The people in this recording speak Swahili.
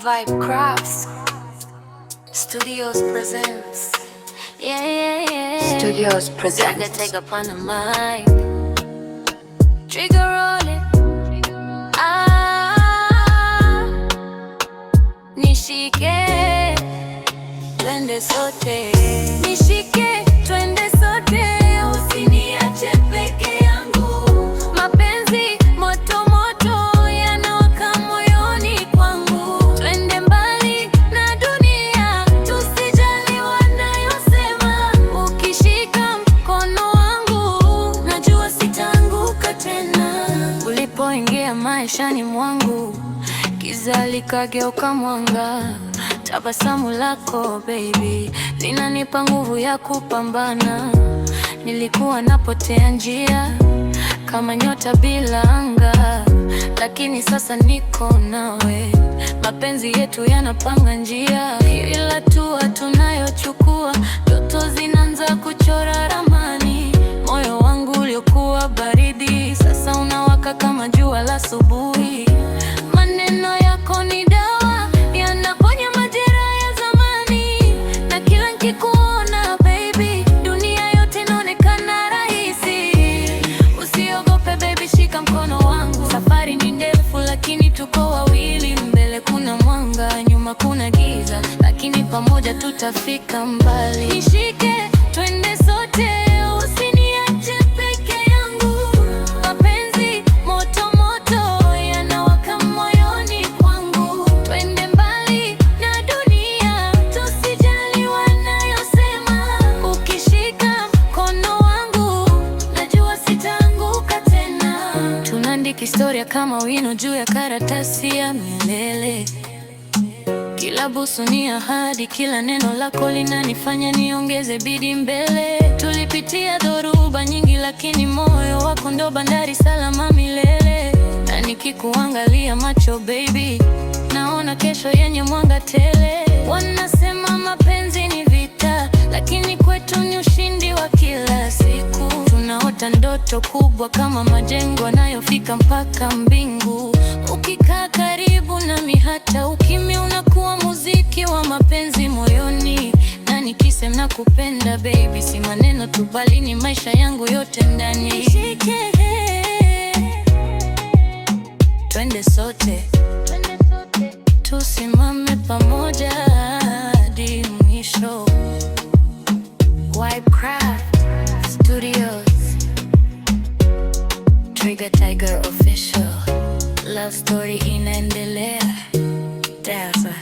Vibe Crafts Studios presents. Studios presents. Take upon the mind. Trigger rolling. Nishike, twende sote. Nishike, twende sote. Usiniache peke yangu. Mapenzi moto moto yanawaka moyoni kwangu. Twende mbali na dunia, tusijali wanayosema. Ukishika mkono wangu, najua sitaanguka tena. Ulipoingia maishani mwangu, giza likageuka mwanga. Tabasamu lako baby linanipa nguvu ya kupambana. Nilikuwa napotea njia kama nyota bila anga, lakini sasa niko nawe. Mapenzi yetu yanapanga njia, kila hatua tunayochukua ndoto zinaanza kuchora ramani. Moyo wangu uliokuwa baridi sasa unawaka kama jua la asubuhi. Maneno yako ni dawa, yanaponya majeraha ya zamani. Na kila nikikuona baby, dunia yote inaonekana rahisi. Usiogope baby, shika mkono wangu. Safari ni ndefu lakini tuko wawili. Mbele kuna mwanga, nyuma kuna giza, lakini pamoja tutafika mbali. Nishike, twende sote. Usiniache peke yangu. Mapenzi moto moto yanawaka moyoni kwangu. Twende mbali na dunia, tusijali wanayosema. Ukishika mkono wangu, najua sitaanguka tena. Tunaandika historia kama wino juu ya karatasi ya milele. Kila busu ni ahadi, kila neno lako linanifanya niongeze bidii mbele. Tulipitia dhoruba nyingi, lakini moyo wako ndo bandari salama milele. Na nikikuangalia macho baby, naona kesho yenye mwanga tele. Wanasema mapenzi ni vita, lakini kwetu ni ushindi wa kila siku. Tunaota ndoto kubwa kama majengo yanayofika mpaka mbingu. Ukikaa karibu nami hata ukimya unakuwa muziki wa mapenzi moyoni. Na nikisema nakupenda baby, si maneno tu bali ni maisha yangu yote ndani. Nishike, twende sote, tusimame pamoja hadi mwisho. Vibe Crafts Studios. Trigger Tiger Official. Love story inaendelea. Daza.